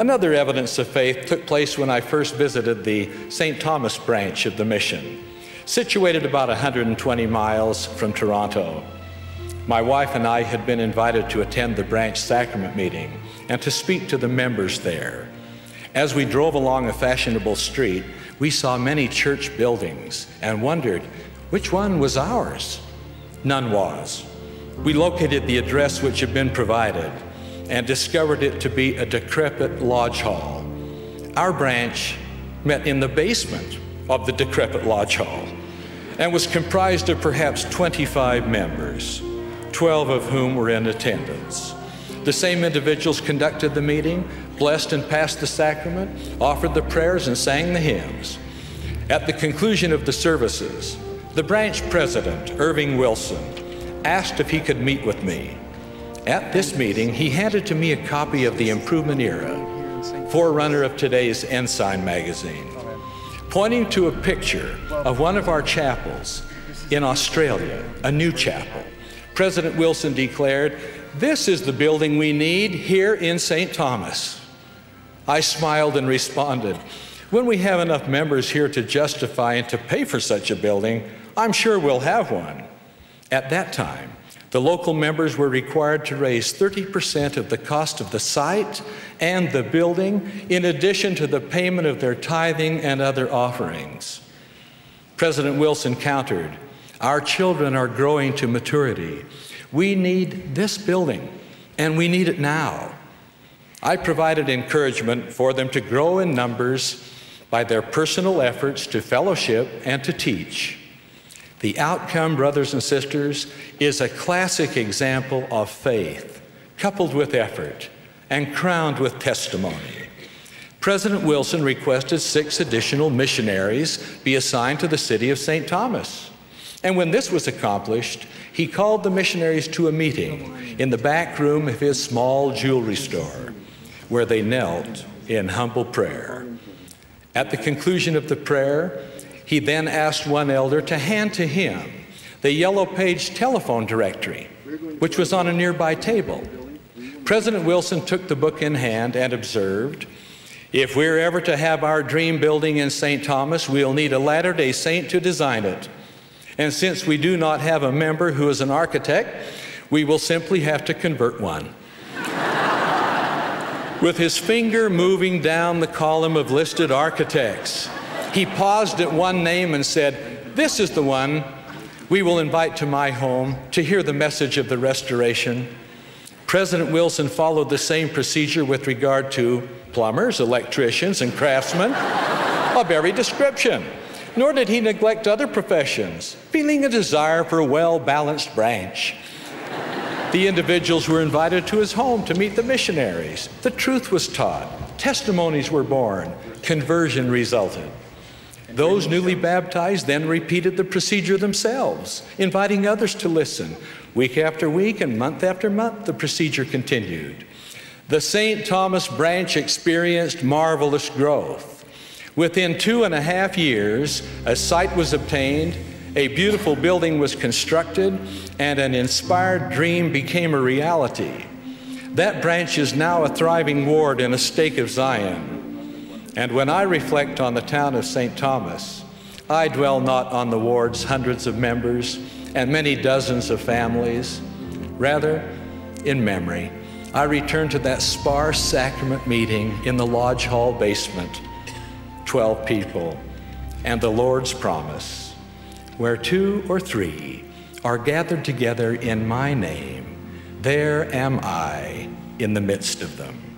Another evidence of faith took place when I first visited the St. Thomas branch of the mission, situated about 120 miles from Toronto. My wife and I had been invited to attend the branch sacrament meeting and to speak to the members there. As we drove along a fashionable street, we saw many church buildings and wondered which one was ours. None was. We located the address which had been provided and discovered it to be a decrepit lodge hall. Our branch met in the basement of the decrepit lodge hall and was comprised of perhaps 25 members, 12 of whom were in attendance. The same individuals conducted the meeting, blessed and passed the sacrament, offered the prayers, and sang the hymns. At the conclusion of the services, the branch president, Irving Wilson, asked if he could meet with me. At this meeting, he handed to me a copy of the Improvement Era, forerunner of today's Ensign magazine. Pointing to a picture of one of our chapels in Australia, a new chapel, President Wilson declared, "This is the building we need here in St. Thomas." I smiled and responded, "When we have enough members here to justify and to pay for such a building, I'm sure we'll have one." At that time, the local members were required to raise 30% of the cost of the site and the building, in addition to the payment of their tithing and other offerings. President Wilson countered, "Our children are growing to maturity. We need this building, and we need it now." I provided encouragement for them to grow in numbers by their personal efforts to fellowship and to teach. The outcome, brothers and sisters, is a classic example of faith, coupled with effort and crowned with testimony. President Wilson requested 6 additional missionaries be assigned to the city of St. Thomas. And when this was accomplished, he called the missionaries to a meeting in the back room of his small jewelry store, where they knelt in humble prayer. At the conclusion of the prayer, he then asked one elder to hand to him the yellow-page telephone directory, which was on a nearby table. President Wilson took the book in hand and observed, "If we're ever to have our dream building in St. Thomas, we'll need a Latter-day Saint to design it. And since we do not have a member who is an architect, we will simply have to convert one." With his finger moving down the column of listed architects, he paused at one name and said, "This is the one we will invite to my home to hear the message of the restoration." President Wilson followed the same procedure with regard to plumbers, electricians, and craftsmen of every description. Nor did he neglect other professions, feeling a desire for a well-balanced branch. The individuals were invited to his home to meet the missionaries. The truth was taught, testimonies were born, conversion resulted. Those newly baptized then repeated the procedure themselves, inviting others to listen. Week after week and month after month, the procedure continued. The St. Thomas branch experienced marvelous growth. Within 2.5 years, a site was obtained, a beautiful building was constructed, and an inspired dream became a reality. That branch is now a thriving ward in a stake of Zion. And when I reflect on the town of St. Thomas, I dwell not on the ward's hundreds of members and many dozens of families. Rather, in memory, I return to that sparse sacrament meeting in the lodge hall basement, 12 people, and the Lord's promise, "Where 2 or 3 are gathered together in my name, there am I in the midst of them."